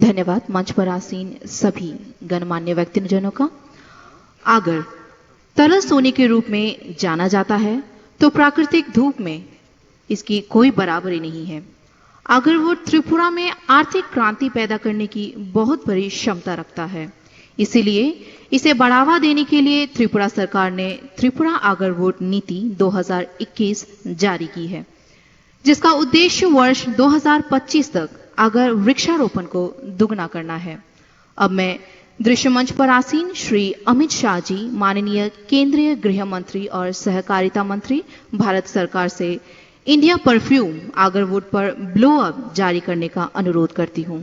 धन्यवाद मंच पर आसीन सभी गणमान्य व्यक्तिजनों का। आगर तरल सोने के रूप में जाना जाता है तो प्राकृतिक धूप में इसकी कोई बराबरी नहीं है। आगरवुड त्रिपुरा में आर्थिक क्रांति पैदा करने की बहुत बड़ी क्षमता रखता है। इसीलिए इसे बढ़ावा देने के लिए त्रिपुरा सरकार ने त्रिपुरा आगरवुड नीति 2021 जारी की है, जिसका उद्देश्य वर्ष 2025 तक आगर वृक्षारोपण को दुगना करना है। अब मैं दृश्य मंच पर आसीन श्री अमित शाह जी, माननीय केंद्रीय गृह मंत्री और सहकारिता मंत्री, भारत सरकार से इंडिया परफ्यूम आगरवुड पर ब्लो अप जारी करने का अनुरोध करती हूं।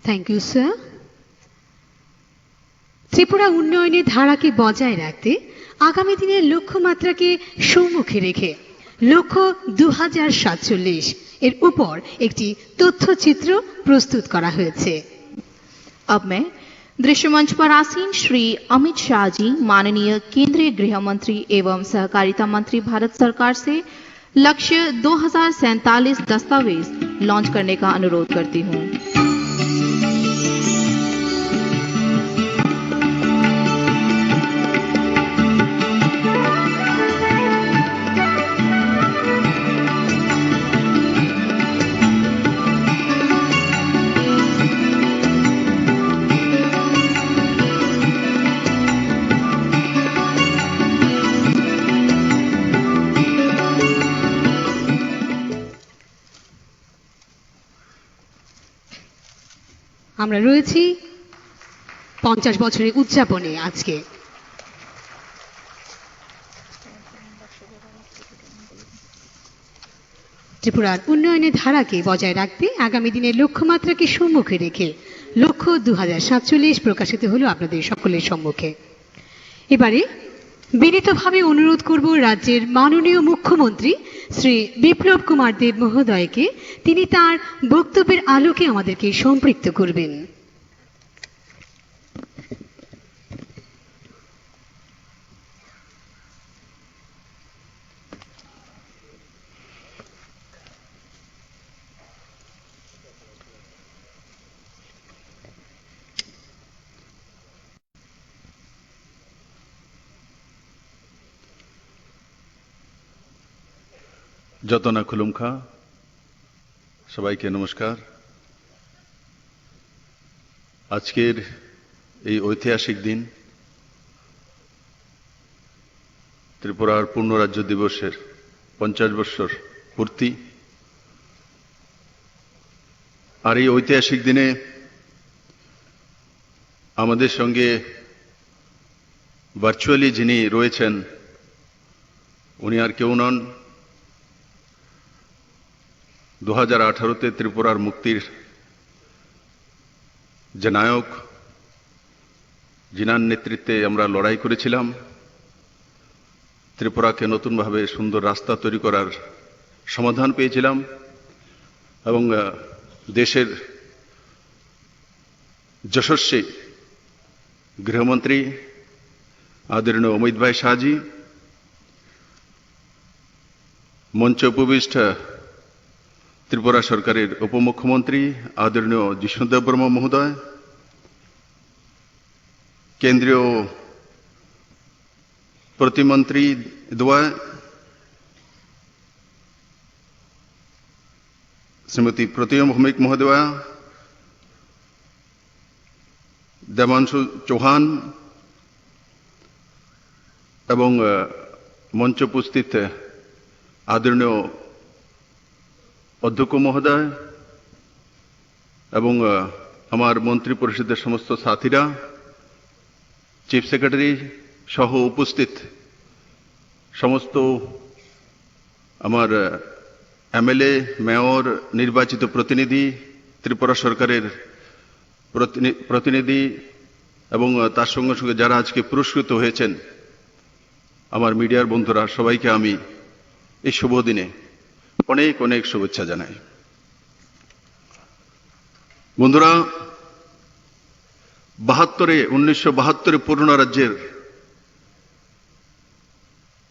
Thank you sir. त्रिपुरा उन्नयনের ধারাকে বজায় রাখতে আগামী দিনের লক্ষ্যমাত্রাকে সম্মুখে রেখে লক্ষ্য 2047 এর উপর একটি তথ্যচিত্র প্রস্তুত করা হয়েছে। अब मैं दृश्य मंच पर आसीन श्री अमित शाह जी, माननीय केंद्रीय गृह मंत्री एवं सहकारिता मंत्री, भारत सरकार से लक्ष्य 2047 दस्तावेज लॉन्च करने का अनुरोध करती हूं। আমরা রয়েছি 50 বছরের উদযাপনে। আজকে ত্রিপুরার উন্নয়নের ধারাকে বজায় রাখতে আগামী দিনের লক্ষ্যমাত্রাকে সম্মুখে রেখে লক্ষ্য 2047 প্রকাশিত হলো আপনাদের সকলের সম্মুখে। এবারে বিনীতভাবে অনুরোধ করব রাজ্যের মাননীয় মুখ্যমন্ত্রী শ্রী বিপ্লব কুমার দেব মহোদয়কে, তিনি তার বক্তব্যের আলোকে আমাদেরকে সম্পৃক্ত করবেন। যতনা খুলুমখা, সবাইকে নমস্কার। আজকের এই ঐতিহাসিক দিন ত্রিপুরার পূর্ণ রাজ্য দিবসের 50 বছর পূর্তি। আর এই ঐতিহাসিক দিনে আমাদের সঙ্গে ভার্চুয়ালি যিনি রয়েছেন, উনি আর কেউ নন, 2018-তে ত্রিপুরার মুক্তির যে নায়ক, যিনার নেতৃত্বে আমরা লড়াই করেছিলাম, ত্রিপুরাকে নতুনভাবে সুন্দর রাস্তা তৈরি করার সমাধান পেয়েছিলাম এবং দেশের যশস্বী গৃহমন্ত্রী আদরণীয় অমিত ভাই শাহজি, মঞ্চে উপবিষ্ট ত্রিপুরা সরকারের উপমুখ্যমন্ত্রী আদরণীয় জিষ্ণুদেব বর্মা মহোদয়, কেন্দ্রীয় প্রতিমন্ত্রী দ্বয় শ্রীমতী প্রতিমা ভৌমিক মহোদয়া, দেবাংশু চৌহান এবং মঞ্চ উপস্থিত আদরণীয় অধ্যক্ষ মহোদয় এবং আমার মন্ত্রী পরিষদের সমস্ত সাথীরা, চিফ সেক্রেটারি সহ উপস্থিত সমস্ত আমার এমএলএ, মেয়র, নির্বাচিত প্রতিনিধি, ত্রিপুরা সরকারের প্রতিনিধি এবং তার সঙ্গে সঙ্গে যারা আজকে পুরস্কৃত হয়েছেন, আমার মিডিয়ার বন্ধুরা, সবাইকে আমি এই শুভ দিনে অনেক অনেক শুভেচ্ছা জানাই। বন্ধুরা, 1972 পূর্ণ রাজ্যের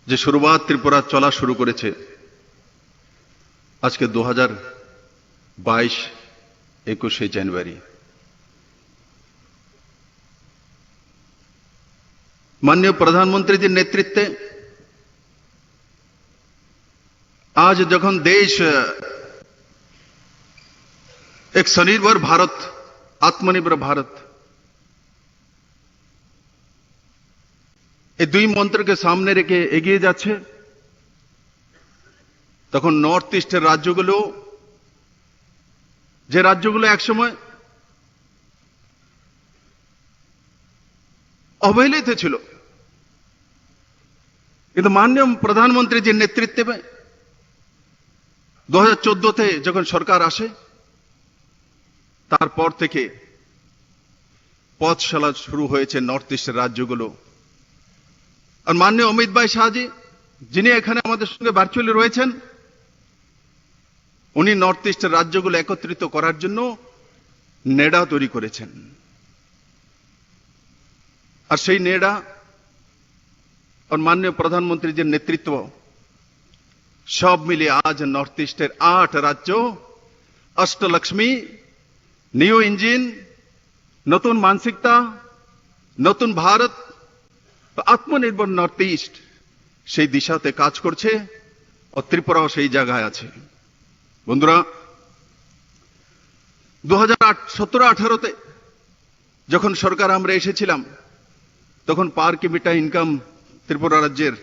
যে শুরুয়াত ত্রিপুরা চলা শুরু করেছে, আজকে 2022 21শে জানুয়ারি। माननीय प्रधानमंत्री जी नेतृत्वे आज जखन देश एक स्वनिर्भर भारत, आत्मनिर्भर भारत, এই দুই মন্ত্রকে সামনে রেখে এগিয়ে যাচ্ছে, তখন নর্থ ইস্টের রাজ্যগুলো, যে রাজ্যগুলো একসময় অবহেলিত ছিল, কিন্তু মাননীয় প্রধানমন্ত্রীজির নেতৃত্বে 2014-তে যখন সরকার আসে, তারপর থেকে পথচলা শুরু হয়েছে নর্থ ইস্টের রাজ্যগুলো। আর মাননীয় অমিত ভাই শাহজি, যিনি এখানে আমাদের সঙ্গে ভার্চুয়ালি রয়েছেন, উনি নর্থ ইস্টের রাজ্যগুলো একত্রিত করার জন্য নেডা তৈরি করেছেন। আর সেই নেডা और माननीय प्रधानमंत्री जी नेतृत्व सब मिले आज नॉर्थ ईस्टर 8 राज्यों, अष्टलक्ष्मी, নিউ ইঞ্জিন, নতুন মানসিকতা, নতুন ভারত, আত্মনির্ভর নর্থ ইস্ট সেই দিশাতে কাজ করছে, ও ত্রিপুরাও সেই জায়গায় আছে। বন্ধুরা, 2017-18-তে যখন সরকার আমরা এসেছিলাম, তখন পার ক্যাপিটা ইনকাম ত্রিপুরা রাজ্যের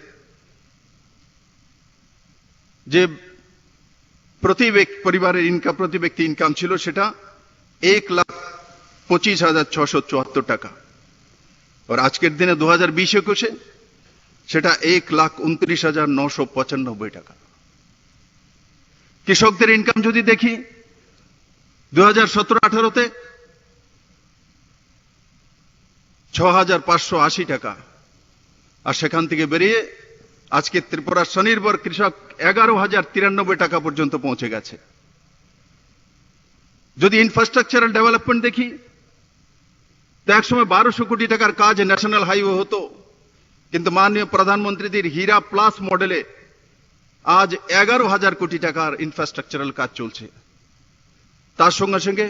যে প্রতি পরিবারের ইনকাম, প্রতি ব্যক্তি ইনকাম ছিল, সেটা 1,25,674 টাকা। আর আজকের দিনে 2020-21-এ সেটা 1,29,995 টাকা। কৃষকদের ইনকাম যদি দেখি, 2017-18-তে 6,580 টাকা, আর সেখান থেকে বেরিয়ে আজকে ত্রিপুরার স্বনির্ভর কৃষক 11,093 টাকা পর্যন্ত পৌঁছে গেছে। যদি ইনফ্রাস্ট্রাকচারাল ডেভেলপমেন্ট দেখি, তো একসময় 1200 কোটি টাকার কাজ ন্যাশনাল হাইওয়ে হতো, কিন্তু মাননীয় প্রধানমন্ত্রীদের হীরা প্লাস মডেলে আজ 11,000 কোটি টাকার ইনফ্রাস্ট্রাকচারাল কাজ চলছে। তার সঙ্গে সঙ্গে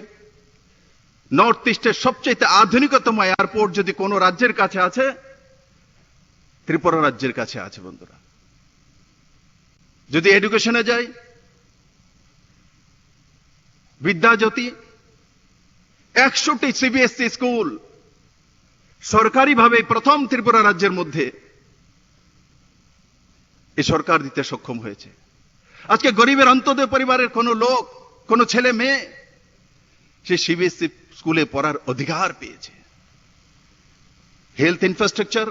নর্থ ইস্টের সবচেয়ে আধুনিকতম এয়ারপোর্ট যদি কোনো রাজ্যের কাছে আছে, ত্রিপুরা রাজ্যের কাছে আছে। বন্ধুরা, যদি এডুকেশনে যাই, বিদ্যাজ্যোতি, 100টি সিবিএসই স্কুল সরকারিভাবে প্রথম ত্রিপুরা রাজ্যের মধ্যে এই সরকার দিতে সক্ষম হয়েছে। আজকে গরিবের অন্তোদয় পরিবারের কোন লোক, কোন ছেলে মেয়ে সে সিবিএসই স্কুলে পড়ার অধিকার পেয়েছে। হেলথ ইনফ্রাস্ট্রাকচার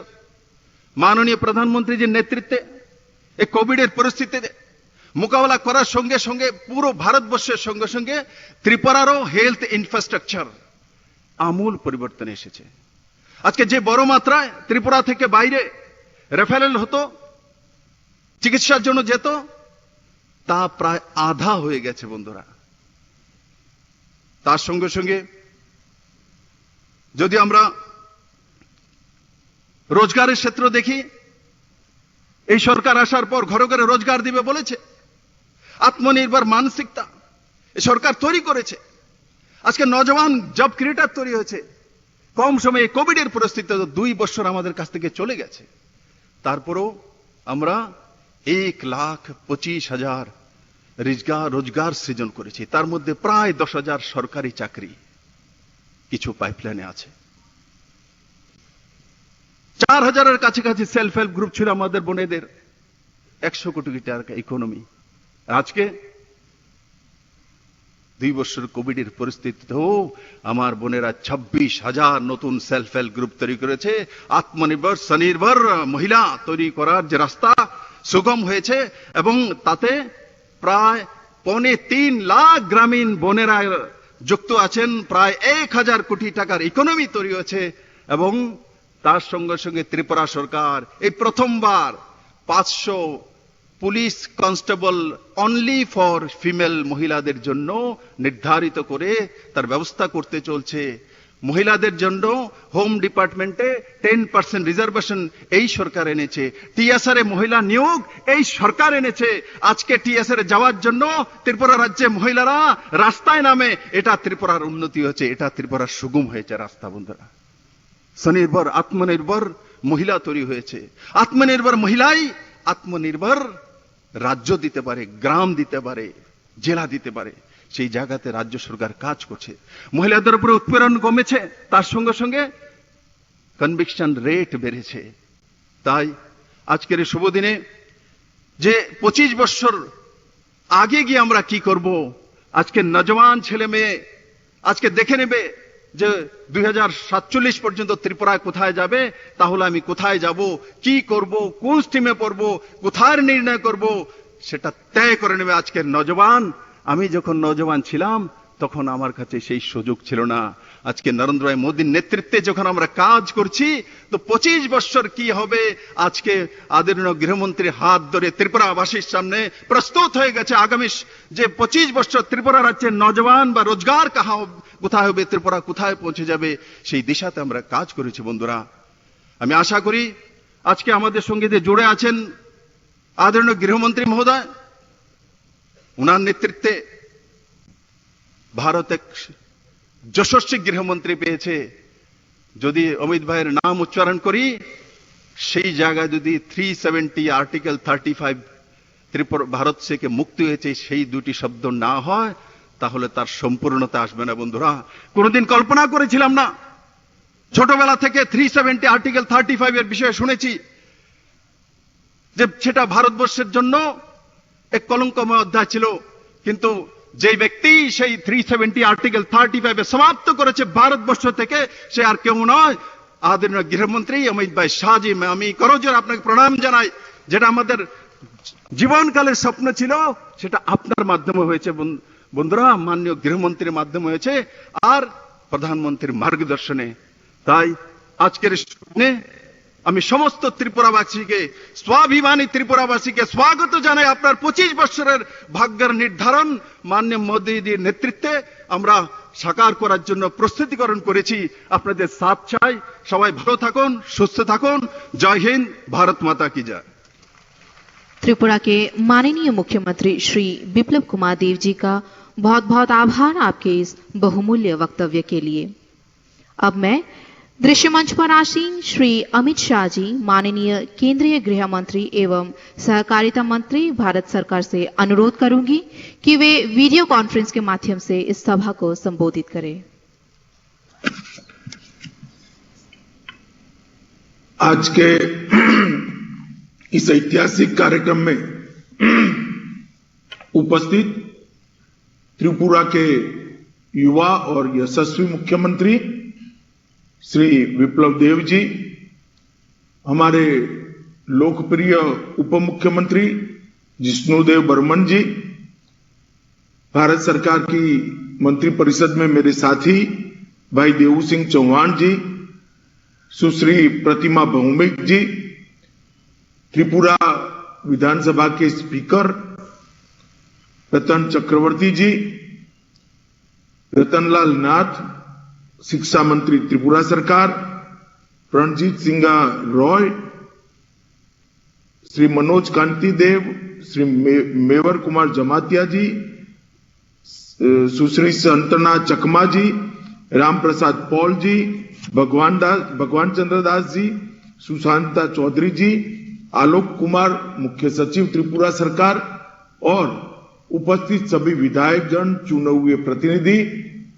মাননীয় প্রধানমন্ত্রীজির নেতৃত্বে এই কোভিডের পরিস্থিতিতে মোকাবেলা করার সঙ্গে সঙ্গে পুরো ভারতবর্ষের সঙ্গে সঙ্গে ত্রিপুরারও হেলথ ইনফ্রাস্ট্রাকচার আমূল পরিবর্তন এসেছে। আজকে যে বড় মাত্রায় ত্রিপুরা থেকে বাইরে রেফারেল হতো, চিকিৎসার জন্য যেত, তা প্রায় আধা হয়ে গেছে। বন্ধুরা, তার সঙ্গে সঙ্গে যদি আমরা রোজগারের ক্ষেত্র দেখি, এই সরকার আসার পর ঘরে ঘরে রোজগার দিবে বলেছে, আত্মনির্ভর মানসিকতা এই সরকার তৈরি করেছে। আজকে নজওয়ান জব ক্রিয়েটার তৈরি হয়েছে। কম সময়ে কোভিডের পরিস্থিতিতে 2 বছর আমাদের কাছ থেকে চলে গেছে, তারপরেও আমরা 1,25,000 রোজগার সৃজন করেছি। তার মধ্যে প্রায় 10,000 সরকারি চাকরি, কিছু পাইপলাইনে আছে। 4,000-এর কাছাকাছি সেলফ হেল্প গ্রুপ ছিল আমাদের বোনেদের, 100 কোটি টাকা ইকোনমি। আজকে 2 বছর কোভিডের পরিস্থিতিতেও আমার বোনেরা 26,000 নতুন সেলফ হেল্প গ্রুপ তৈরি করেছে। আত্মনির্ভর স্বনির্ভর মহিলা তৈরি করার যে রাস্তা, সুগম হয়েছে এবং তাতে প্রায় 2.25 লাখ গ্রামীণ বোনেরা যুক্ত আছেন। প্রায় 1000 কোটি টাকার ইকোনমি তৈরি হয়েছে এবং তার সঙ্গে সঙ্গে ত্রিপুরা সরকার এই প্রথমবার 500 police constable only for female মহিলাদের জন্য নির্ধারিত করে তার ব্যবস্থা করতে চলছে। মহিলাদের জন্য হোম ডিপার্টমেন্টে 10% রিজার্ভেশন এই সরকার এনেছে। টিএসআর এ মহিলা নিয়োগ এই সরকার এনেছে। আজকে টিএসআর এ যাওয়ার জন্য ত্রিপুরা রাজ্যে মহিলারা রাস্তায় নামে। এটা ত্রিপুরার উন্নতি হয়েছে, এটা ত্রিপুরার সুগম হয়েছে রাস্তা। বন্ধুরা, স্বনির্ভর আত্মনির্ভর মহিলা তৈরি হয়েছে। আত্মনির্ভর মহিলাই আত্মনির্ভর রাজ্য দিতে পারে, গ্রাম দিতে পারে, জেলা দিতে পারে। সেই জায়গাতে রাজ্য সরকার কাজ করছে। মহিলাদের উপরে উৎপীড়ন কমেছে, তার সঙ্গে সঙ্গে কনভিকশন রেট বেড়েছে। তাই আজকের এই শুভ দিনে যে 25 বছর আগে গিয়ে আমরা কি করব, আজকে নজওয়ান ছেলে মেয়ে আজকে দেখে নেবে যে 2047 পর্যন্ত ত্রিপুরায় কোথায় যাবে, তাহলে আমি কোথায় যাব, কি করব, কোন স্ট্রিমে পড়ব, কোথায় নির্ণয় করব, সেটা তয় করে নেবে আজকের নজওয়ান। আমি যখন নজওয়ান ছিলাম তখন আমার কাছে সেই সুযোগ ছিল না। আজকে নরেন্দ্র ভাই মোদীর নেতৃত্বে যখন আমরা কাজ করছি তো 25 বছর কি হবে, আজকে আদরণীয় গৃহমন্ত্রীর হাত ধরে ত্রিপুরাবাসীর সামনে প্রস্তুত হয়ে গেছে। আগামী যে 25 বছর ত্রিপুরা রাজ্যের নজওয়ান বা রোজগার কোথায় হবে, ত্রিপুরা কোথায় পৌঁছে যাবে, সেই দিশাতে আমরা কাজ করেছি। বন্ধুরা, আমি আশা করি আজকে আমাদের সঙ্গে যে জুড়ে আছেন আদরণীয় গৃহমন্ত্রী মহোদয়, উনার নেতৃত্বে ভারত এক যশস্বী গৃহমন্ত্রী পেয়েছে। যদি অমিত ভাইয়ের নাম উচ্চারণ করি, সেই জায়গায় যদি 370 আর্টিকেল 35 ত্রিপুরা ভারত থেকে মুক্তি হয়েছে সেই দুটি শব্দ না হয় তাহলে তার সম্পূর্ণতা আসবে না। বন্ধুরা, কোনোদিন কল্পনা করেছিলাম না, ছোটবেলা থেকে 370 আর্টিকেল 35 এর বিষয়ে শুনেছি যে সেটা ভারতবর্ষের জন্য এক কলঙ্কময় অধ্যায় ছিল, কিন্তু যে ব্যক্তি সেই 370 আর্টিকেল 35 সমাপ্ত করেছে ভারতবর্ষ থেকে, সে আর কেউ নয়, আদরণীয় গৃহমন্ত্রী অমিত ভাই শাহজি। আমি করজোড়ে আপনাকে প্রণাম জানাই। যেটা আমাদের জীবনকালের স্বপ্ন ছিল সেটা আপনার মাধ্যমে হয়েছে বন্ধুরা, মাননীয় গৃহমন্ত্রীর মাধ্যমে হয়েছে আর প্রধানমন্ত্রীর মার্গদর্শনে। তাই আজকের আমি সমস্ত ত্রিপুরাবাসীকে, স্বাভিমানী ত্রিপুরাবাসীকে স্বাগত জানাই। আপনার 25 বছরের ভাগ্যের নির্ধারণ মাননীয় মোদীজির নেতৃত্বে আমরা সাকার করার জন্য প্রস্তুতিকরণ করেছি। আপনাদের সাথ চাই। সবাই ভালো থাকুন, সুস্থ থাকুন। জয় হিন্দ, भारत माता की जय। त्रिपुरा के माननीय मुख्यमंत्री श्री बिप्लब कुमार देव जी का बहुत बहुत आभार आपके इस बहुमूल्य वक्तव्य के लिए। अब मैं दृश्य मंच पर आसीन श्री अमित शाह जी, माननीय केंद्रीय गृह मंत्री एवं सहकारिता मंत्री भारत सरकार से अनुरोध करूंगी कि वे वीडियो कॉन्फ्रेंस के माध्यम से इस सभा को संबोधित करें। आज के इस ऐतिहासिक कार्यक्रम में उपस्थित त्रिपुरा के युवा और यशस्वी मुख्यमंत्री श्री विप्लव देव जी, हमारे लोकप्रिय उप मुख्यमंत्री जिष्णुदेव बर्मन जी, भारत सरकार की मंत्रिपरिषद में मेरे साथी भाई देवू सिंह चौहान जी, सुश्री प्रतिमा भौमिक जी, त्रिपुरा विधानसभा के स्पीकर रतन चक्रवर्ती जी, रतनलाल नाथ, शिक्षा मंत्री त्रिपुरा सरकार, रणजीत सिंह रॉय, श्री मनोज कांति देव, श्री मेवर कुमार जमातिया जी, सुश्री संतना चकमा जी, राम प्रसाद पॉल जी, भगवान चंद्र दास जी, सुशांता चौधरी जी, आलोक कुमार मुख्य सचिव त्रिपुरा सरकार और उपस्थित सभी विधायकगण, चुने हुए प्रतिनिधि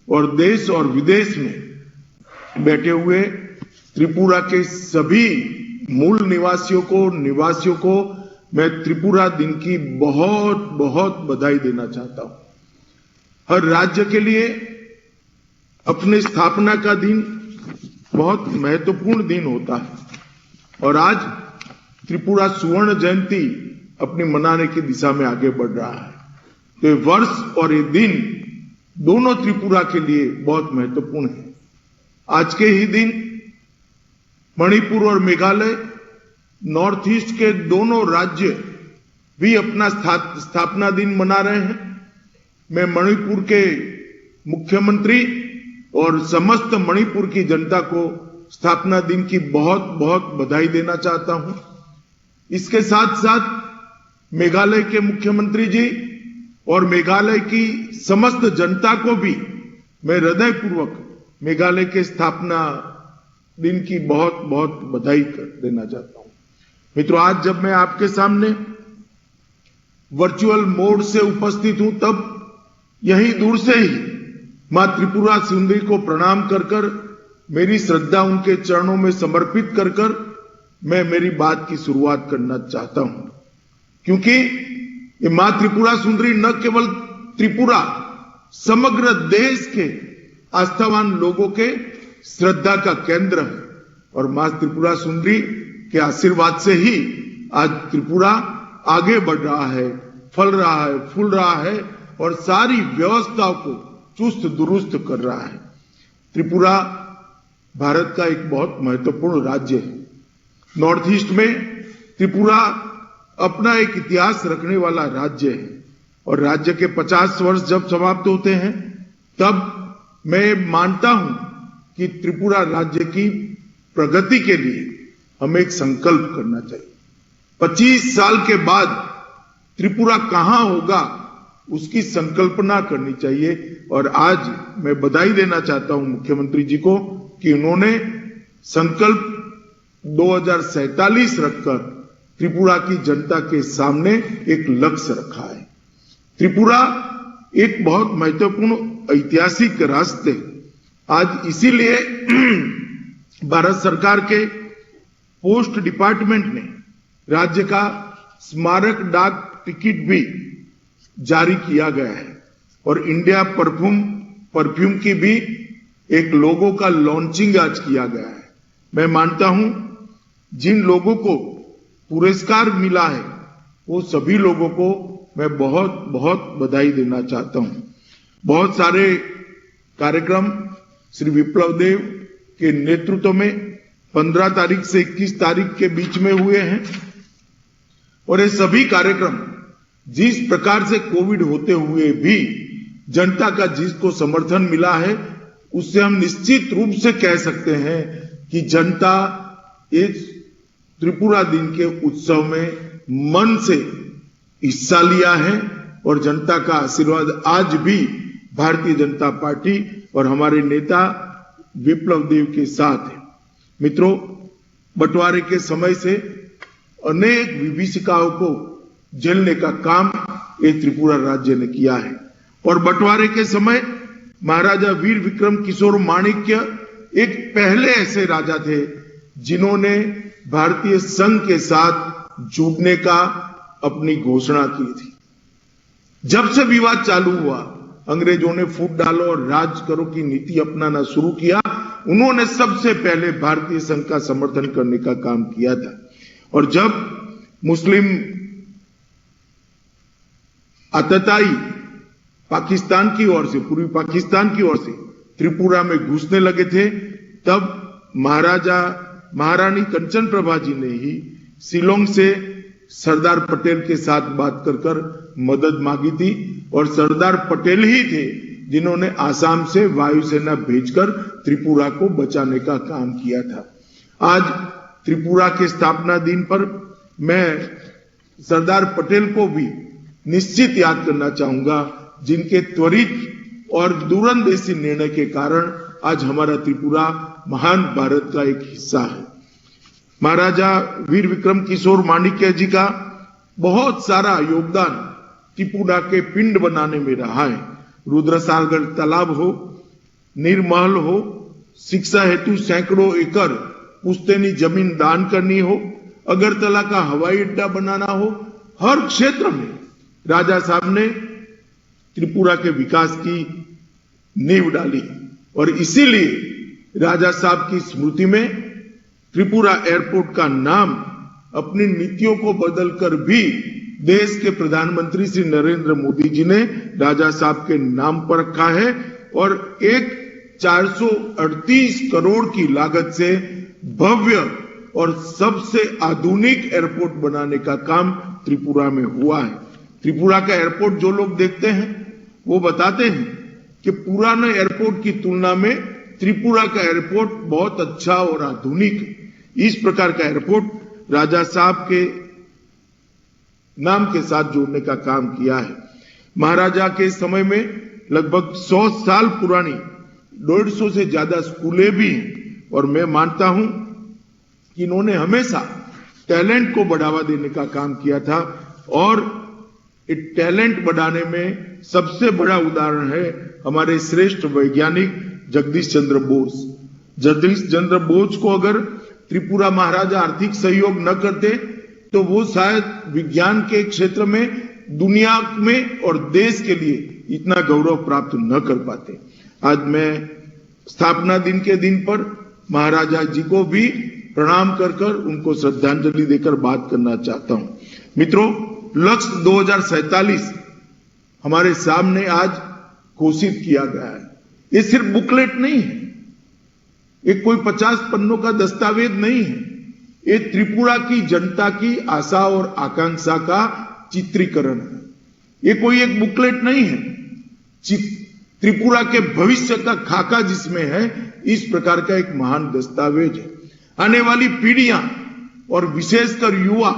और देश और विदेश में बैठे हुए त्रिपुरा के सभी मूल निवासियों को मैं त्रिपुरा दिन की बहुत बहुत बधाई देना चाहता हूं। हर राज्य के लिए अपने स्थापना का दिन बहुत महत्वपूर्ण दिन होता है और आज त्रिपुरा सुवर्ण जयंती अपनी मनाने की दिशा में आगे बढ़ रहा है। तो ये वर्ष और ये दिन दोनों त्रिपुरा के लिए बहुत महत्वपूर्ण है। आज के ही दिन मणिपुर और मेघालय नॉर्थ ईस्ट के दोनों राज्य भी अपना स्थापना दिन मना रहे हैं। मैं मणिपुर के मुख्यमंत्री और समस्त मणिपुर की जनता को स्थापना दिन की बहुत बहुत बधाई देना चाहता हूं। इसके साथ साथ मेघालय के मुख्यमंत्री जी और मेघालय की समस्त जनता को भी मैं हृदयपूर्वक मेघालय के स्थापना दिन की बहुत बहुत बधाई देना चाहता हूं। मित्रों, आज जब मैं आपके सामने वर्चुअल मोड से उपस्थित हूं, तब यही दूर से ही मां त्रिपुरा सुंदरी को प्रणाम कर कर, मेरी श्रद्धा उनके चरणों में समर्पित कर कर मैं मेरी बात की शुरुआत करना चाहता हूं। क्योंकि ये मां त्रिपुरा सुंदरी न केवल त्रिपुरा, समग्र देश के आस्थावान लोगों के श्रद्धा का केंद्र है। और मां त्रिपुरा सुंदरी के आशीर्वाद से ही आज त्रिपुरा आगे बढ़ रहा है, फल रहा है, फूल रहा है और सारी व्यवस्थाओं को चुस्त दुरुस्त कर रहा है। त्रिपुरा भारत का एक बहुत महत्वपूर्ण राज्य है। नॉर्थ ईस्ट में त्रिपुरा अपना एक इतिहास रखने वाला राज्य है और राज्य के 50 वर्ष जब समाप्त होते हैं, तब मैं मानता हूं कि त्रिपुरा राज्य की प्रगति के लिए हमें एक संकल्प करना चाहिए। 25 साल के बाद त्रिपुरा कहां होगा, उसकी संकल्पना करनी चाहिए। और आज मैं बधाई देना चाहता हूं मुख्यमंत्री जी को कि उन्होंने संकल्प 2047 रखकर त्रिपुरा की जनता के सामने एक लक्ष्य रखा है। त्रिपुरा एक बहुत महत्वपूर्ण ऐतिहासिक रास्ते, आज इसीलिए भारत सरकार के पोस्ट डिपार्टमेंट ने राज्य का स्मारक डाक टिकट भी जारी किया गया है और इंडिया परफ्यूम की भी एक लोगो का लॉन्चिंग आज किया गया है। मैं मानता हूं जिन लोगों को पुरस्कार मिला है वो सभी लोगों को मैं बहुत बहुत बधाई देना चाहता हूं। बहुत सारे कार्यक्रम श्री विप्लव देव के नेतृत्व में 15 तारीख से 21 तारीख के बीच में हुए हैं और ये सभी कार्यक्रम जिस प्रकार से कोविड होते हुए भी जनता का जिसको समर्थन मिला है, उससे हम निश्चित रूप से कह सकते हैं कि जनता इस त्रिपुरा दिन के उत्सव में मन से हिस्सा लिया है और जनता का आशीर्वाद आज भी भारतीय जनता पार्टी और हमारे नेता विप्लव देव के साथ है। मित्रों, बंटवारे के समय से अनेक विभीषिकाओं को झेलने का काम ये त्रिपुरा राज्य ने किया है और बंटवारे के समय महाराजा वीर विक्रम किशोर माणिक्य एक पहले ऐसे राजा थे जिन्होंने भारतीय संघ के साथ जुड़ने का अपनी घोषणा की थी। जब से विवाद चालू हुआ, अंग्रेजों ने फूट डालो और राज करो की नीति अपनाना शुरू किया, उन्होंने सबसे पहले भारतीय संघ का समर्थन करने का काम किया था। और जब मुस्लिम आतताई पाकिस्तान की ओर से, पूर्वी पाकिस्तान की ओर से त्रिपुरा में घुसने लगे थे, तब महारानी कंचन प्रभा जी ने ही शिलोंग से सरदार पटेल के साथ बात कर मदद मांगी थी और सरदार पटेल ही थे जिन्होंने आसाम से वायुसेना भेजकर त्रिपुरा को बचाने का काम किया था। आज त्रिपुरा के स्थापना दिन पर मैं सरदार पटेल को भी निश्चित याद करना चाहूंगा, जिनके त्वरित और दूरंदेशी निर्णय के कारण आज हमारा त्रिपुरा महान भारत का एक हिस्सा है। महाराजा वीर विक्रम किशोर माणिक्य जी का बहुत सारा योगदान त्रिपुरा के पिंड बनाने में रहा है। रुद्रसागर तालाब हो, निर्महल हो, शिक्षा हेतु सैकड़ों एकड़ पुश्तैनी जमीन दान करनी हो, अगरतला का हवाई अड्डा बनाना हो, हर क्षेत्र में राजा साहब ने त्रिपुरा के विकास की नींव डाली और इसीलिए राजा साहब की स्मृति में त्रिपुरा एयरपोर्ट का नाम अपनी नीतियों को बदलकर भी देश के प्रधानमंत्री श्री नरेंद्र मोदी जी ने राजा साहब के नाम पर रखा है और एक 438 करोड़ की लागत से भव्य और सबसे आधुनिक एयरपोर्ट बनाने का काम त्रिपुरा में हुआ है। त्रिपुरा का एयरपोर्ट जो लोग देखते हैं वो बताते हैं कि पुराने एयरपोर्ट की तुलना में त्रिपुरा का एयरपोर्ट बहुत अच्छा और आधुनिक है। इस प्रकार का एयरपोर्ट राजा साहब के नाम के साथ जोड़ने का काम किया है। महाराजा के समय में लगभग 100 साल पुरानी 150 से ज्यादा स्कूलें भी हैं और मैं मानता हूं कि इन्होंने हमेशा टैलेंट को बढ़ावा देने का काम किया था और टैलेंट बढ़ाने में सबसे बड़ा उदाहरण है हमारे श्रेष्ठ वैज्ञानिक जगदीश चंद्र बोस। जगदीश चंद्र बोस को अगर त्रिपुरा महाराजा आर्थिक सहयोग न करते तो वो शायद विज्ञान के क्षेत्र में दुनिया में और देश के लिए इतना गौरव प्राप्त न कर पाते। आज मैं स्थापना दिन के दिन पर महाराजा जी को भी प्रणाम कर उनको श्रद्धांजलि देकर बात करना चाहता हूं। मित्रों, लक्ष्य 2047 हमारे सामने आज घोषित किया गया है। ये सिर्फ बुकलेट नहीं है, ये कोई 50 पन्नों का दस्तावेज नहीं है, ये त्रिपुरा की जनता की आशा और आकांक्षा का चित्रीकरण है। ये कोई एक बुकलेट नहीं है, त्रिपुरा के भविष्य का खाका जिसमें है, इस प्रकार का एक महान दस्तावेज है। आने वाली पीढ़ियां और विशेषकर युवा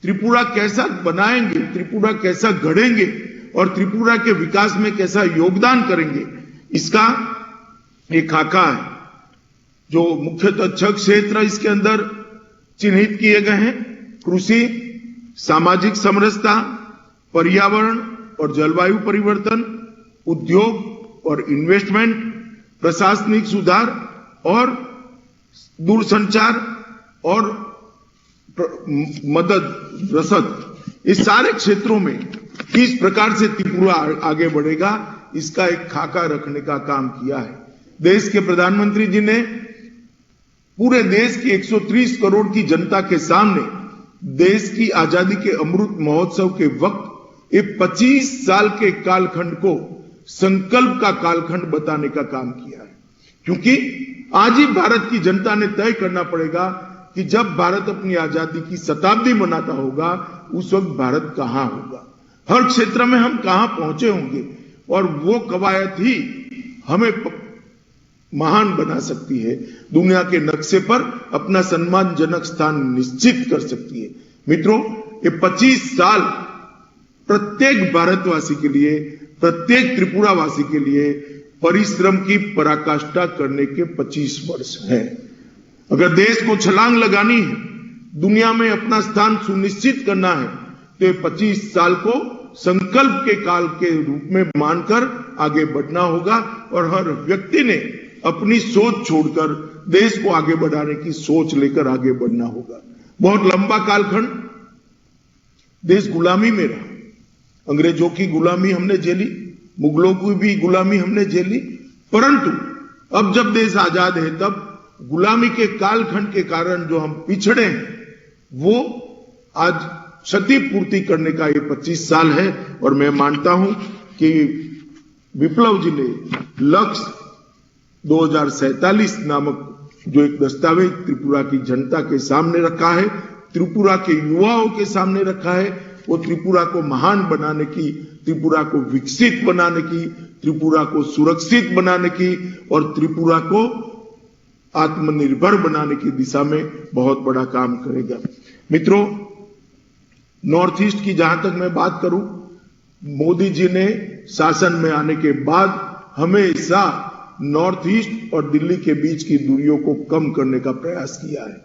त्रिपुरा कैसा बनाएंगे, त्रिपुरा कैसा गढ़ेंगे और त्रिपुरा के विकास में कैसा योगदान करेंगे, इसका एक खाका है। जो मुख्यतः 6 क्षेत्र इसके अंदर चिन्हित किए गए हैं: कृषि, सामाजिक समरसता, पर्यावरण और जलवायु परिवर्तन, उद्योग और इन्वेस्टमेंट, प्रशासनिक सुधार और दूरसंचार और मदद रसद। इस सारे क्षेत्रों में किस प्रकार से त्रिपुरा आगे बढ़ेगा, इसका एक खाका रखने का काम किया है। देश के प्रधानमंत्री जी ने पूरे देश की 130 करोड़ की जनता के सामने देश की आजादी के अमृत महोत्सव के वक्त एक 25 साल के कालखंड को संकल्प का कालखंड बताने का काम किया है। क्योंकि आज ही भारत की जनता ने तय करना पड़ेगा कि जब भारत अपनी आजादी की शताब्दी मनाता होगा उस वक्त भारत कहां होगा, हर क्षेत्र में हम कहां पहुंचे होंगे और वो कवायद ही हमें महान बना सकती है, दुनिया के नक्शे पर अपना सम्मानजनक स्थान निश्चित कर सकती है। मित्रों, ये 25 साल प्रत्येक भारतवासी के लिए, प्रत्येक त्रिपुरावासी के लिए परिश्रम की पराकाष्ठा करने के 25 वर्ष हैं। अगर देश को छलांग लगानी है, दुनिया में अपना स्थान सुनिश्चित करना है, तो ये 25 साल को संकल्प के काल के रूप में मानकर आगे बढ़ना होगा और हर व्यक्ति ने अपनी सोच छोड़कर देश को आगे बढ़ाने की सोच लेकर आगे बढ़ना होगा। बहुत लंबा कालखंड देश गुलामी में रहा, अंग्रेजों की गुलामी हमने झेली, मुगलों की भी गुलामी हमने झेली, परंतु अब जब देश आजाद है तब गुलामी के कालखंड के कारण जो हम पिछड़े हैं वो आज क्षतिपूर्ति करने का ये 25 साल है। और मैं मानता हूं कि विप्लव जी ने लक्ष्य 2047 नामक जो एक दस्तावेज त्रिपुरा की जनता के सामने रखा है, त्रिपुरा के युवाओं के सामने रखा है, वो त्रिपुरा को महान बनाने की, त्रिपुरा को विकसित बनाने की, त्रिपुरा को सुरक्षित बनाने की और त्रिपुरा को आत्मनिर्भर बनाने की दिशा में बहुत बड़ा काम करेगा। मित्रों, नॉर्थ ईस्ट की जहां तक मैं बात करूं, मोदी जी ने शासन में आने के बाद हमेशा नॉर्थ ईस्ट और दिल्ली के बीच की दूरियों को कम करने का प्रयास किया है,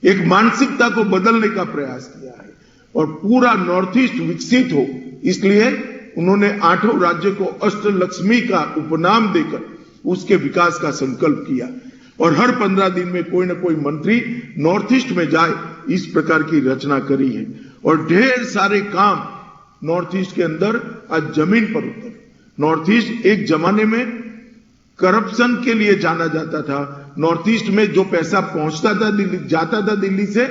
एक मानसिकता को बदलने का प्रयास किया है और पूरा नॉर्थ ईस्ट विकसित हो, इसलिए उन्होंने 8 राज्यों को अष्टलक्ष्मी का उपनाम देकर उसके विकास का संकल्प किया और हर 15 दिन में कोई न कोई मंत्री नॉर्थ ईस्ट में जाए, इस प्रकार की रचना करी है और ढेर सारे काम नॉर्थ ईस्ट के अंदर आज जमीन पर उतरे। नॉर्थ ईस्ट एक जमाने में करप्शन के लिए जाना जाता था। नॉर्थ ईस्ट में जो पैसा पहुंचता था दिल्ली, जाता था दिल्ली से,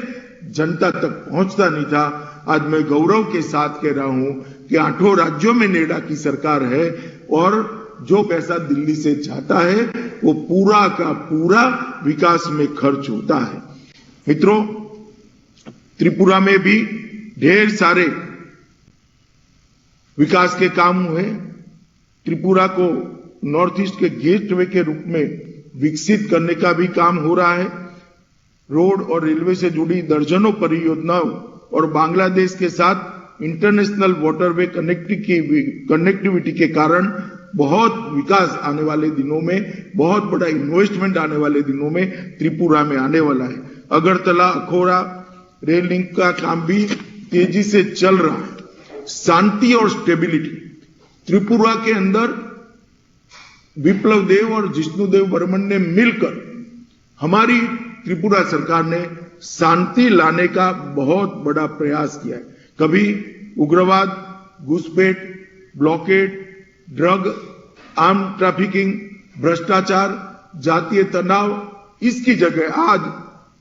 जनता तक पहुंचता नहीं था। आज मैं गौरव के साथ कह रहा हूं कि 8 राज्यों में नेडा की सरकार है और जो पैसा दिल्ली से जाता है वो पूरा का पूरा विकास में खर्च होता है। मित्रों, त्रिपुरा में भी ढेर सारे विकास के काम हुए। त्रिपुरा को नॉर्थ ईस्ट के गेटवे के रूप में विकसित करने का भी काम हो रहा है। रोड और रेलवे से जुड़ी दर्जनों परियोजनाओं और बांग्लादेश के साथ इंटरनेशनल वाटरवे कनेक्टिविटी के कारण बहुत विकास आने वाले दिनों में, बहुत बड़ा इन्वेस्टमेंट आने वाले दिनों में त्रिपुरा में आने वाला है। अगरतला अखौरा रेल लिंक का काम भी तेजी से चल रहा है। शांति और स्टेबिलिटी, त्रिपुरा के अंदर विप्लव देव और जिष्णुदेव बर्मन ने मिलकर हमारी त्रिपुरा सरकार ने शांति लाने का बहुत बड़ा प्रयास किया है। कभी उग्रवाद, घुसपैठ, ब्लॉकेड, ड्रग, आर्म ट्रैफिकिंग, भ्रष्टाचार, जातीय तनाव, इसकी जगह आज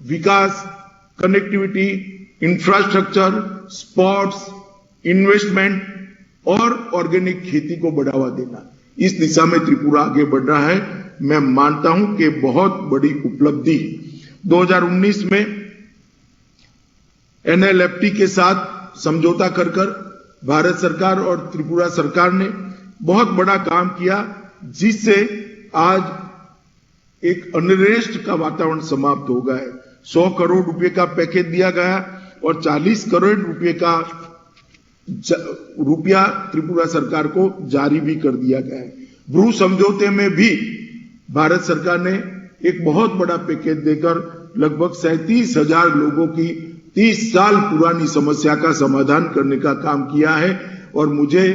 विकास, कनेक्टिविटी, इंफ्रास्ट्रक्चर, स्पोर्ट्स, इन्वेस्टमेंट और ऑर्गेनिक खेती को बढ़ावा देना, इस दिशा में त्रिपुरा आगे बढ़ रहा है। मैं मानता हूं कि बहुत बड़ी उपलब्धि है। 2019 में NLFT के साथ समझौता कर भारत सरकार और त्रिपुरा सरकार ने बहुत बड़ा काम किया, जिससे आज एक अनरेस्ट का वातावरण समाप्त हो गया है। 100 करोड़ रुपए का पैकेज दिया गया और 40 करोड़ रुपए का रुपया त्रिपुरा सरकार को जारी भी कर दिया गया है। ब्रू समझौते में भी भारत सरकार ने एक बहुत बड़ा पैकेज देकर लगभग 37,000 लोगों की 30 साल पुरानी समस्या का समाधान करने का काम किया है और मुझे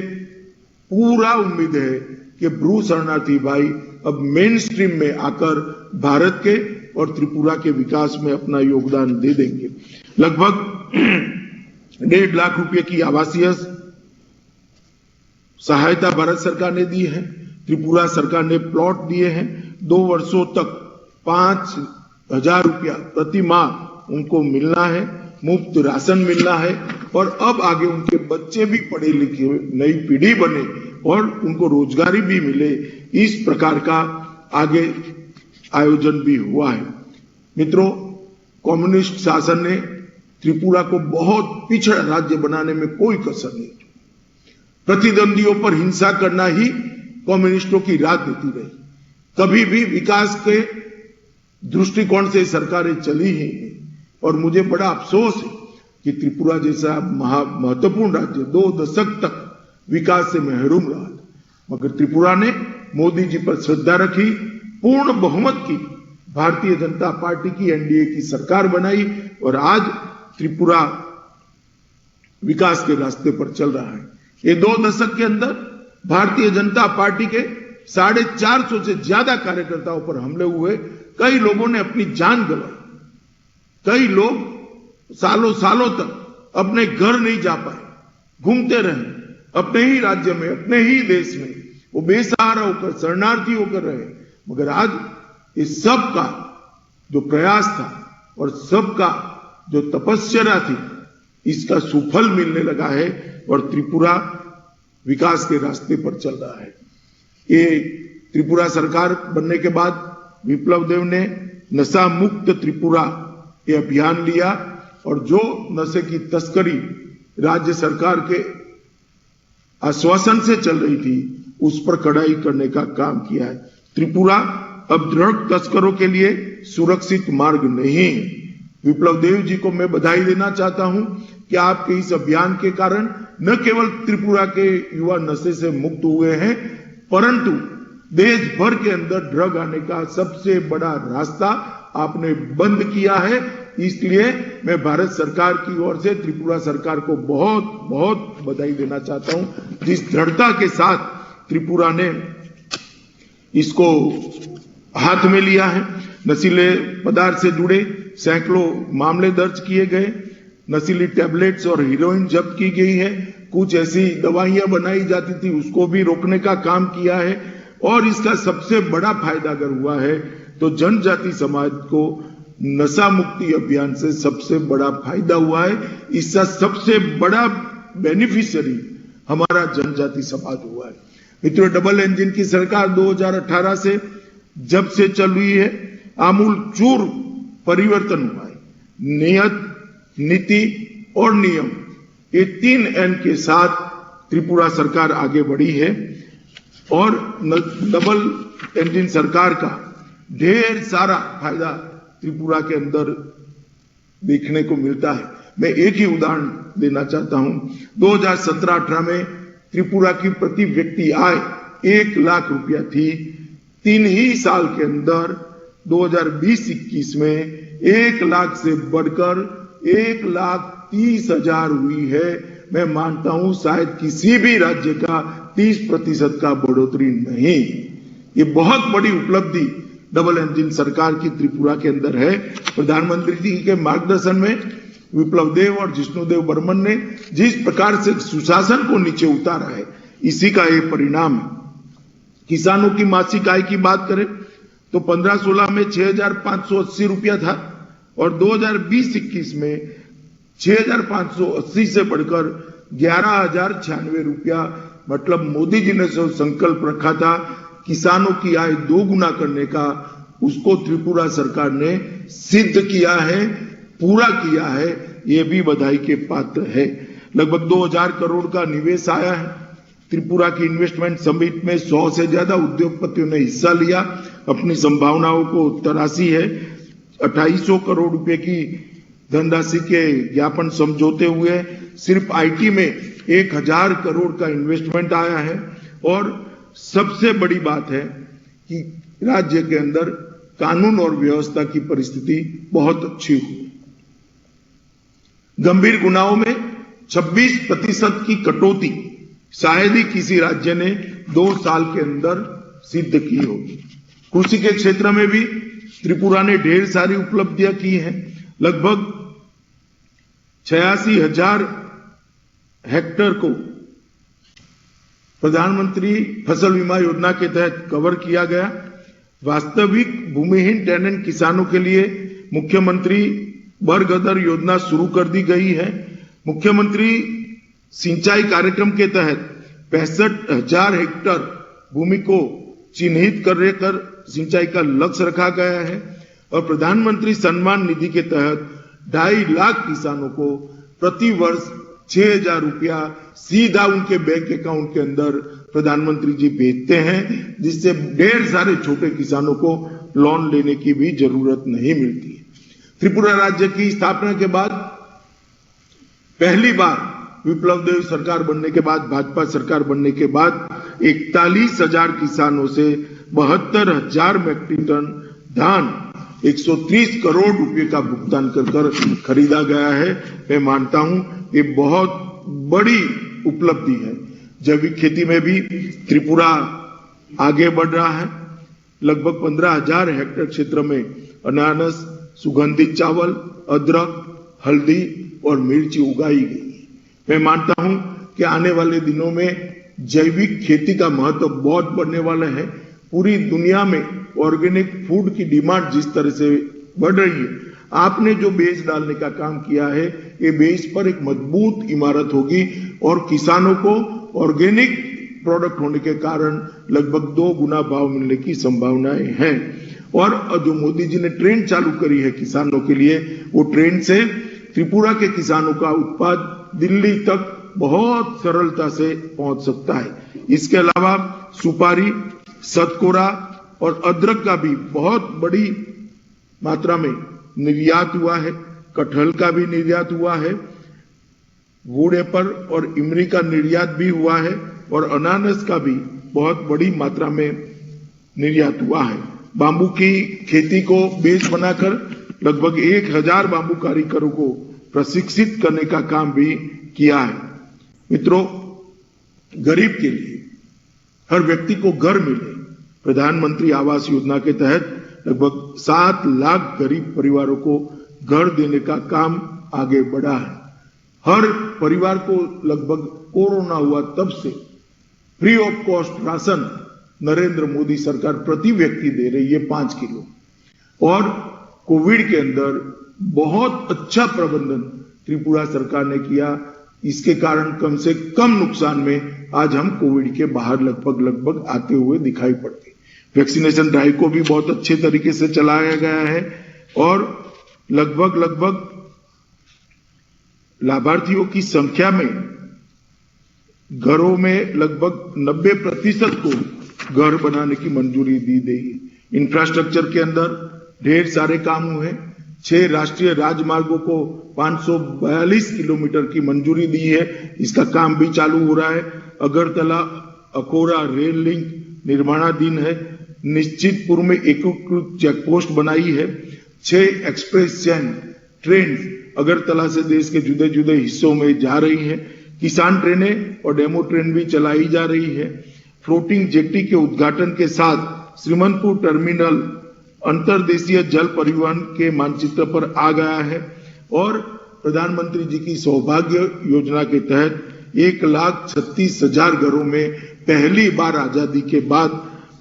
पूरा उम्मीद है कि ब्रू शरणार्थी भाई अब मेन स्ट्रीम में आकर भारत के और त्रिपुरा के विकास में अपना योगदान दे देंगे। लगभग 1.5 लाख रुपए की आवासीय सहायता भारत सरकार ने दी है। त्रिपुरा सरकार ने प्लॉट दिए हैं। 2 वर्षों तक 5,000 रुपया प्रति माह उनको मिलना है, मुफ्त राशन मिलना है और अब आगे उनके बच्चे भी पढ़े लिखे, नई पीढ़ी बने और उनको रोजगारी भी मिले, इस प्रकार का आगे आयोजन भी हुआ है। मित्रों, कम्युनिस्ट शासन ने त्रिपुरा को बहुत पिछड़ा राज्य बनाने में कोई कसर नहीं की। प्रतिद्वंदियों पर हिंसा करना ही कम्युनिस्टों की राजनीति रही। कभी भी विकास के दृष्टिकोण से सरकारें चली ही नहीं और मुझे बड़ा अफसोस है कि त्रिपुरा जैसा महत्वपूर्ण राज्य 2 दशक तक विकास से महरूम रहा था, मगर त्रिपुरा ने मोदी जी पर श्रद्धा रखी, पूर्ण बहुमत की भारतीय जनता पार्टी की NDA की सरकार बनाई और आज त्रिपुरा विकास के रास्ते पर चल रहा है। ये 2 दशक के अंदर भारतीय जनता पार्टी के 450 से ज्यादा कार्यकर्ताओं पर हमले हुए। कई लोगों ने अपनी जान गंवाई, कई लोग सालों सालों तक अपने घर नहीं जा पाए, घूमते रहे अपने ही राज्य में, अपने ही देश में, वो बेसहारा होकर, शरणार्थी होकर रहे। मगर आज इस सब का जो प्रयास था और सबका जो तपस्या थी, इसका सुफल मिलने लगा है और त्रिपुरा विकास के रास्ते पर चल रहा है। ये त्रिपुरा सरकार बनने के बाद विप्लव देव ने नशा मुक्त त्रिपुरा ये अभियान लिया और जो नशे की तस्करी राज्य सरकार के आश्वासन से चल रही थी, उस पर कड़ाई करने का काम किया है। त्रिपुरा अब ड्रग तस्करों के लिए सुरक्षित मार्ग नहीं है। विप्लव देव जी को मैं बधाई देना चाहता हूं कि आपके इस अभियान के कारण न केवल त्रिपुरा के युवा नशे से मुक्त हुए हैं, परंतु देश भर के अंदर ड्रग आने का सबसे बड़ा रास्ता आपने बंद किया है। इसलिए मैं भारत सरकार की ओर से त्रिपुरा सरकार को बहुत बहुत बधाई देना चाहता हूं, जिस दृढ़ता के साथ त्रिपुरा ने इसको हाथ में लिया है। नशीले पदार्थ से जुड़े सैकड़ों मामले दर्ज किए गए, नशीली टैबलेट्स और हीरोइन जब्त की गई है, कुछ ऐसी दवाइयां बनाई जाती थी उसको भी रोकने का काम किया है और इसका सबसे बड़ा फायदा अगर हुआ है तो जनजाति समाज को नशा मुक्ति अभियान से सबसे बड़ा फायदा हुआ है। इसका सबसे बड़ा बेनिफिशियरी हमारा जनजाति समाज हुआ है। मित्रों, डबल इंजन की सरकार 2018 से जब से चल रही है, आमूल चूर परिवर्तन हुआ है। नियत, नीति और नियम, ये 3 N के साथ त्रिपुरा सरकार आगे बढ़ी है और डबल इंजन सरकार का ढेर सारा फायदा त्रिपुरा के अंदर देखने को मिलता है। मैं एक ही उदाहरण देना चाहता हूं। 2017-18 में त्रिपुरा की प्रति व्यक्ति आय 1 लाख रुपया थी। 3 ही साल के अंदर 2020-21 में 1 लाख से बढ़कर 1,30,000 हुई है। मैं मानता हूं शायद किसी भी राज्य का 30% का बढ़ोतरी नहीं। ये बहुत बड़ी उपलब्धि डबल इंजन सरकार की त्रिपुरा के अंदर है। प्रधानमंत्री जी के मार्गदर्शन में विप्लव देव और जिष्णुदेव बर्मन ने जिस प्रकार से सुशासन को नीचे उतारा है, इसी का ये परिणाम है। किसानों की मासिक आय की बात करें तो 15-16 में 6,580 रुपया था और 2020-21 में 6,580 से बढ़कर 11,096 रुपया। मतलब मोदी जी ने जो संकल्प रखा था किसानों की आय 2 गुना करने का, उसको त्रिपुरा सरकार ने सिद्ध किया है, पूरा किया है। ये भी बधाई के पात्र है। लगभग 2,000 करोड़ का निवेश आया है। त्रिपुरा की इन्वेस्टमेंट समिट में 100 से ज्यादा उद्योगपतियों ने हिस्सा लिया, अपनी संभावनाओं को तराशी है। 2,800 करोड़ रुपए की धनराशि के ज्ञापन समझौते हुए। सिर्फ आईटी में 1,000 करोड़ का इन्वेस्टमेंट आया है। और सबसे बड़ी बात है कि राज्य के अंदर कानून और व्यवस्था की परिस्थिति बहुत अच्छी हुई। गंभीर गुनाहों में 26% की कटौती शायद ही किसी राज्य ने 2 साल के अंदर सिद्ध की होगी। कृषि के क्षेत्र में भी त्रिपुरा ने ढेर सारी उपलब्धियां की हैं। लगभग 86,000 हेक्टेयर को प्रधानमंत्री फसल बीमा योजना के तहत कवर किया गया। वास्तविक भूमिहीन टेनेंट किसानों के लिए मुख्यमंत्री बरगदर योजना शुरू कर दी गई है। मुख्यमंत्री सिंचाई कार्यक्रम के तहत 65,000 हेक्टेयर भूमि को चिन्हित कर सिंचाई का लक्ष्य रखा गया है। और प्रधानमंत्री सम्मान निधि के तहत 2.5 लाख किसानों को प्रति वर्ष 6,000 रुपया सीधा उनके बैंक अकाउंट के अंदर प्रधानमंत्री जी भेजते हैं, जिससे ढेर सारे छोटे किसानों को लोन लेने की भी जरूरत नहीं मिलती है। त्रिपुरा राज्य की स्थापना के बाद पहली बार विप्लव देव सरकार बनने के बाद, भाजपा सरकार बनने के बाद 41,000 किसानों से 72,000 मैट्रिक टन धान 130 करोड़ रुपए का भुगतान कर खरीदा गया है। मैं मानता हूं ये बहुत बड़ी उपलब्धि है। जैविक खेती में भी त्रिपुरा आगे बढ़ रहा है। लगभग 15,000 हेक्टेयर क्षेत्र में अनानास, सुगंधित चावल, अदरक, हल्दी और मिर्ची उगाई गई। मैं मानता हूं कि आने वाले दिनों में जैविक खेती का महत्व बहुत बढ़ने वाला है। पूरी दुनिया में ऑर्गेनिक फूड की डिमांड जिस तरह से बढ़ रही है, आपने जो बेस डालने का काम किया है, ये बेस पर एक मजबूत इमारत होगी और किसानों को ऑर्गेनिक प्रोडक्ट होने के कारण लगभग 2 गुना भाव मिलने की संभावनाएं हैं। और जो मोदी जी ने ट्रेन चालू करी है किसानों के लिए, वो ट्रेन से त्रिपुरा के किसानों का उत्पाद दिल्ली तक बहुत सरलता से पहुंच सकता है। इसके अलावा सुपारी, सतकोरा और अदरक का भी बहुत बड़ी मात्रा में निर्यात हुआ है। कटहल का भी निर्यात हुआ है। वुड एप्पल और इमली का निर्यात भी हुआ है और अनानास का भी बहुत बड़ी मात्रा में निर्यात हुआ है। बांबू की खेती को बेस बनाकर लगभग 1,000 बांबू कारीगरों को प्रशिक्षित करने का काम भी किया है। मित्रों, गरीब के लिए हर व्यक्ति को घर मिले, प्रधानमंत्री आवास योजना के तहत लगभग 7 लाख गरीब परिवारों को घर देने का काम आगे बढ़ा है। हर परिवार को लगभग कोरोना हुआ तब से free of cost ration Narendra Modi सरकार प्रति व्यक्ति दे रही है 5 किलो। और कोविड के अंदर बहुत अच्छा प्रबंधन त्रिपुरा सरकार ने किया। इसके कारण कम से कम नुकसान में आज हम कोविड के बाहर लगभग आते हुए दिखाई पड़ते। वैक्सीनेशन ड्राइव को भी बहुत अच्छे तरीके से चलाया गया है और लगभग लाभार्थियों की संख्या में घरों में लगभग 90% को घर बनाने की मंजूरी दी गई। इंफ्रास्ट्रक्चर के अंदर ढेर सारे काम हुए। 6 राष्ट्रीय राजमार्गों को 542 किलोमीटर की मंजूरी दी है, इसका काम भी चालू हो रहा है। अगरतला अकोला रेल लिंक निर्माणाधीन है। निश्चितपुर में एकीकृत चेकपोस्ट बनाई है। 6 एक्सप्रेस ट्रेन अगरतला से देश के जुदे जुदे हिस्सों में जा रही है। किसान ट्रेनें और डेमो ट्रेन भी चलाई जा रही है। फ्लोटिंग जेट्टी के उद्घाटन के साथ श्रीमंतपुर टर्मिनल अंतर्देशीय जल परिवहन के मानचित्र पर आ गया है और प्रधानमंत्री जी की सौभाग्य योजना के तहत 1,36,000 घरों में पहली बार आजादी के बाद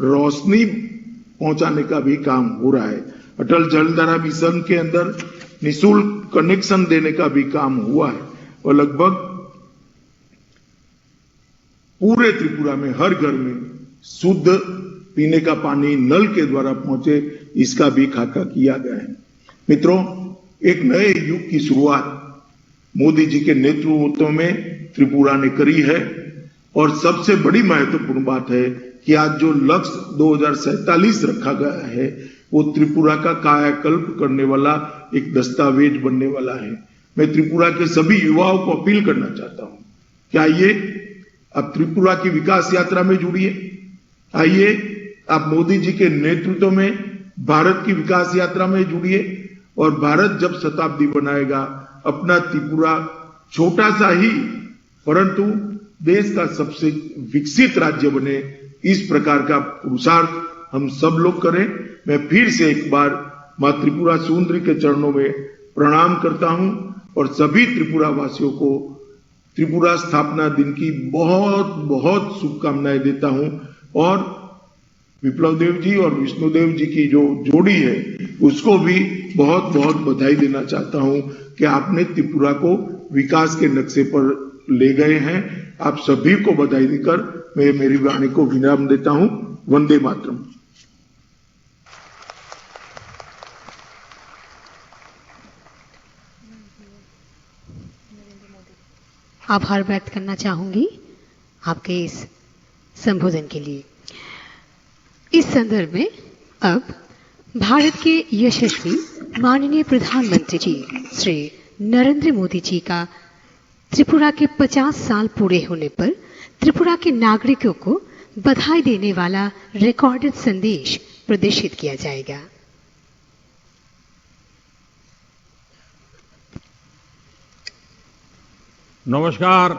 रोशनी पहुंचाने का भी काम हो रहा है। अटल जलधारा मिशन के अंदर निःशुल्क कनेक्शन देने का भी काम हुआ है और लगभग पूरे त्रिपुरा में हर घर में शुद्ध पीने का पानी नल के द्वारा पहुंचे, इसका भी खाका किया गया है। मित्रों, एक नए युग की शुरुआत मोदी जी के नेतृत्व में त्रिपुरा ने करी है और सबसे बड़ी महत्वपूर्ण बात है कि आज जो लक्ष्य 2047 रखा गया है वो त्रिपुरा का कायाकल्प करने वाला एक दस्तावेज बनने वाला है। मैं त्रिपुरा के सभी युवाओं को अपील करना चाहता हूं कि आइए आप त्रिपुरा की विकास यात्रा में जुड़िए। आइए आप मोदी जी के नेतृत्व में भारत की विकास यात्रा में जुड़िए और भारत जब शताब्दी बनाएगा अपना त्रिपुरा छोटा सा ही परंतु देश का सबसे विकसित राज्य बने, इस प्रकार का पुरुषार्थ हम सब लोग करें। मैं फिर से एक बार मां त्रिपुरा सुंदरी के चरणों में प्रणाम करता हूं और सभी त्रिपुरा वासियों को त्रिपुरा स्थापना दिन की बहुत बहुत शुभकामनाएं देता हूं और विप्लव देव जी और विष्णुदेव जी की जो जोड़ी है उसको भी बहुत बहुत बधाई देना चाहता हूं कि आपने त्रिपुरा को विकास के नक्शे पर ले गए हैं। आप सभी को बधाई देकर मैं मेरी वाणी को विराम देता हूं। वंदे मातरम। आभार व्यक्त करना चाहूंगी आपके इस संबोधन के लिए। इस संदर्भ में अब भारत के यशस्वी माननीय प्रधानमंत्री जी श्री नरेंद्र मोदी जी का त्रिपुरा के 50 साल पूरे होने पर त्रिपुरा के नागरिकों को बधाई देने वाला रिकॉर्डेड संदेश प्रदर्शित किया जाएगा। नमस्कार।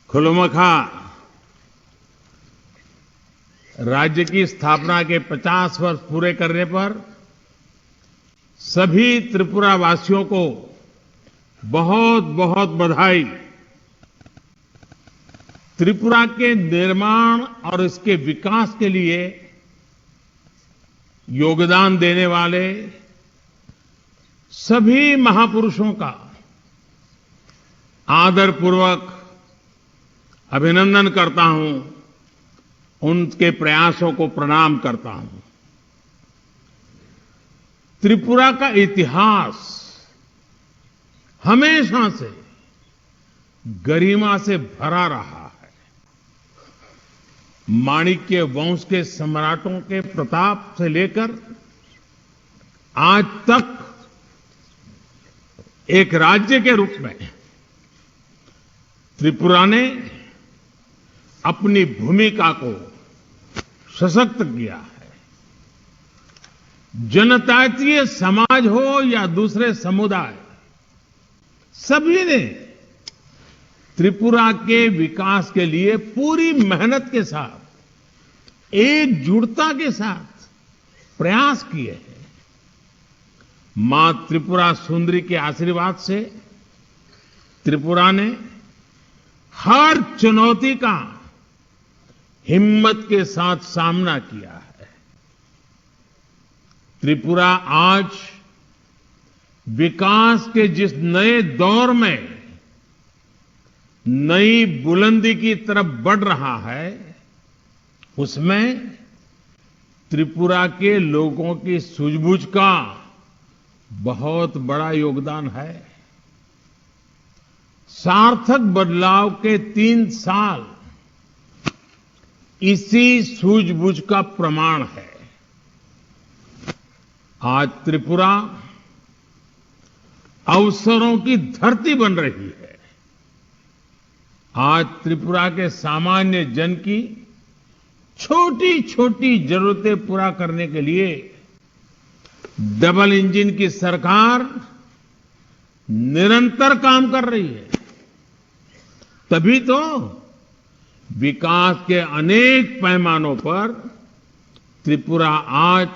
खुलुमखा। राज्य की स्थापना के 50 वर्ष पूरे करने पर सभी त्रिपुरा वासियों को बहुत बहुत बधाई। त्रिपुरा के निर्माण और इसके विकास के लिए योगदान देने वाले सभी महापुरुषों का आदरपूर्वक अभिनंदन करता हूं, उनके प्रयासों को प्रणाम करता हूं। त्रिपुरा का इतिहास हमेशा से गरिमा से भरा रहा है। माणिक्य वंश के सम्राटों के प्रताप से लेकर आज तक एक राज्य के रूप में त्रिपुरा ने अपनी भूमिका को सशक्त किया है। जनजातीय समाज हो या दूसरे समुदाय, सभी ने त्रिपुरा के विकास के लिए पूरी मेहनत के साथ, एकजुटता के साथ प्रयास किए हैं। मां त्रिपुरा सुंदरी के आशीर्वाद से त्रिपुरा ने हर चुनौती का हिम्मत के साथ सामना किया है। त्रिपुरा आज विकास के जिस नए दौर में नई बुलंदी की तरफ बढ़ रहा है, उसमें त्रिपुरा के लोगों की सूझबूझ का बहुत बड़ा योगदान है। सार्थक बदलाव के 3 साल इसी सूझबूझ का प्रमाण है। आज त्रिपुरा अवसरों की धरती बन रही है। आज त्रिपुरा के सामान्य जन की छोटी छोटी जरूरतें पूरा करने के लिए डबल इंजन की सरकार निरंतर काम कर रही है। तभी तो विकास के अनेक पैमानों पर त्रिपुरा आज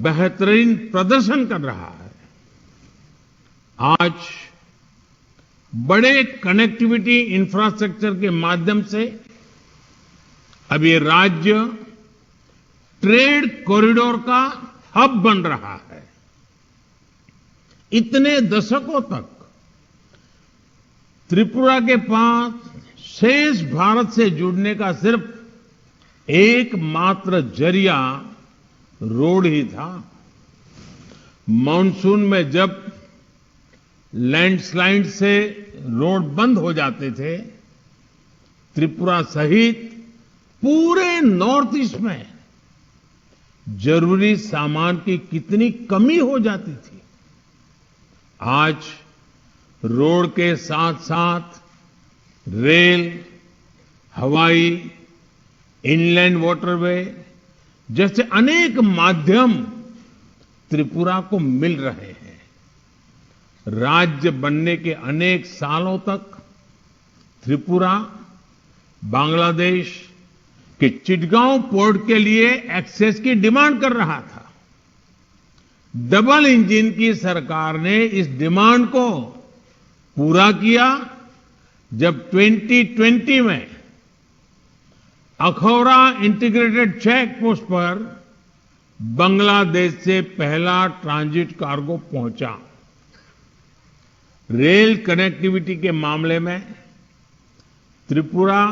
बेहतरीन प्रदर्शन कर रहा है। आज बड़े कनेक्टिविटी इंफ्रास्ट्रक्चर के माध्यम से अब ये राज्य ट्रेड कॉरिडोर का हब बन रहा है। इतने दशकों तक त्रिपुरा के पास शेष भारत से जुड़ने का सिर्फ एकमात्र जरिया रोड ही था। मानसून में जब लैंडस्लाइड से रोड बंद हो जाते थे, त्रिपुरा सहित पूरे नॉर्थ ईस्ट में जरूरी सामान की कितनी कमी हो जाती थी। आज रोड के साथ साथ रेल, हवाई, इनलैंड वाटरवे जैसे अनेक माध्यम त्रिपुरा को मिल रहे हैं। राज्य बनने के अनेक सालों तक त्रिपुरा बांग्लादेश के चिटगांव पोर्ट के लिए एक्सेस की डिमांड कर रहा था। डबल इंजन की सरकार ने इस डिमांड को पूरा किया जब 2020 में अखौरा इंटीग्रेटेड चेक पोस्ट पर बांग्लादेश से पहला ट्रांजिट कार्गो पहुंचा। रेल कनेक्टिविटी के मामले में त्रिपुरा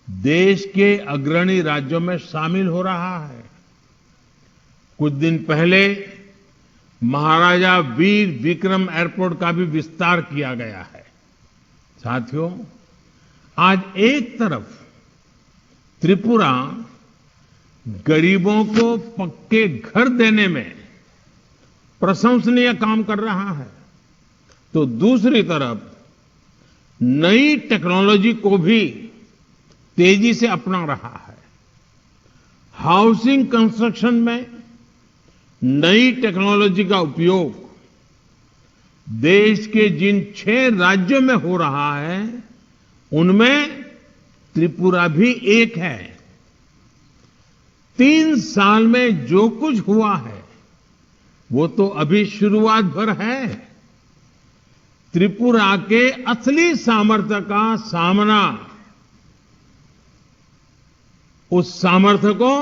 देश के अग्रणी राज्यों में शामिल हो रहा है। कुछ दिन पहले महाराजा वीर विक्रम एयरपोर्ट का भी विस्तार किया गया है। साथियों, आज एक तरफ त्रिपुरा गरीबों को पक्के घर देने में प्रशंसनीय काम कर रहा है, तो दूसरी तरफ नई टेक्नोलॉजी को भी तेजी से अपना रहा है। हाउसिंग कंस्ट्रक्शन में नई टेक्नोलॉजी का उपयोग देश के जिन 6 राज्यों में हो रहा है, उनमें त्रिपुरा भी एक है। 3 साल में जो कुछ हुआ है, वो तो अभी शुरुआत भर है। त्रिपुरा के असली सामर्थ्य का सामना, उस सामर्थ्य को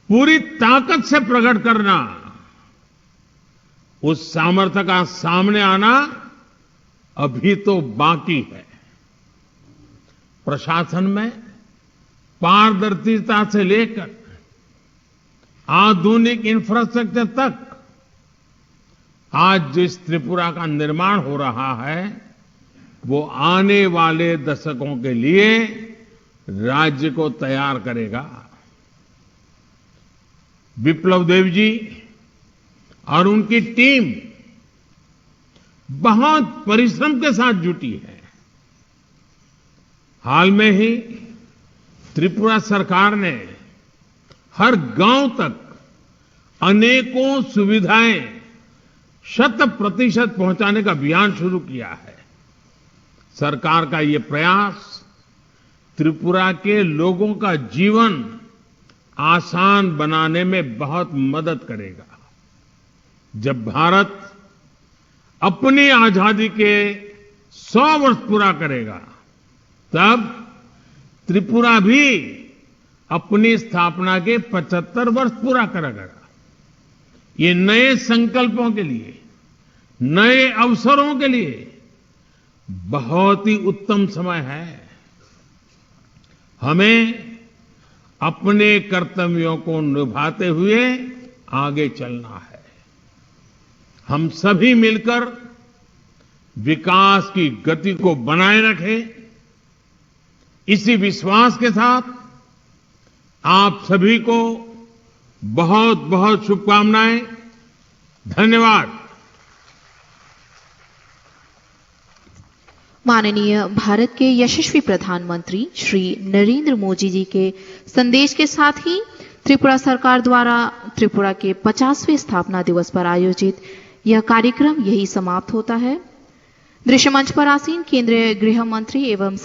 पूरी ताकत से प्रकट करना, उस सामर्थ्य का सामने आना अभी तो बाकी है। प्रशासन में पारदर्शिता से लेकर आधुनिक इंफ्रास्ट्रक्चर तक आज जिस त्रिपुरा का निर्माण हो रहा है, वो आने वाले दशकों के लिए राज्य को तैयार करेगा। विप्लव देव जी और उनकी टीम बहुत परिश्रम के साथ जुटी है। हाल में ही त्रिपुरा सरकार ने हर गांव तक अनेकों सुविधाएं 100% पहुंचाने का अभियान शुरू किया है। सरकार का ये प्रयास त्रिपुरा के लोगों का जीवन आसान बनाने में बहुत मदद करेगा। जब भारत अपनी आजादी के 100 वर्ष पूरा करेगा, तब त्रिपुरा भी अपनी स्थापना के 75 वर्ष पूरा करेगा। ये नए संकल्पों के लिए, नए अवसरों के लिए बहुत ही उत्तम समय है। हमें अपने कर्तव्यों को निभाते हुए आगे चलना है। हम सभी मिलकर विकास की गति को बनाए रखें। इसी विश्वास के साथ आप सभी को बहुत बहुत शुभकामनाएं। धन्यवाद। माननीय भारत के यशस्वी प्रधानमंत्री श्री नरेंद्र मोदी जी के संदेश के साथ ही त्रिपुरा सरकार द्वारा त्रिपुरा के 50वें स्थापना दिवस पर आयोजित यह कार्यक्रम यही समाप्त होता है। दृश्य मंच पर आसीन केंद्रीय गृह मंत्री एवं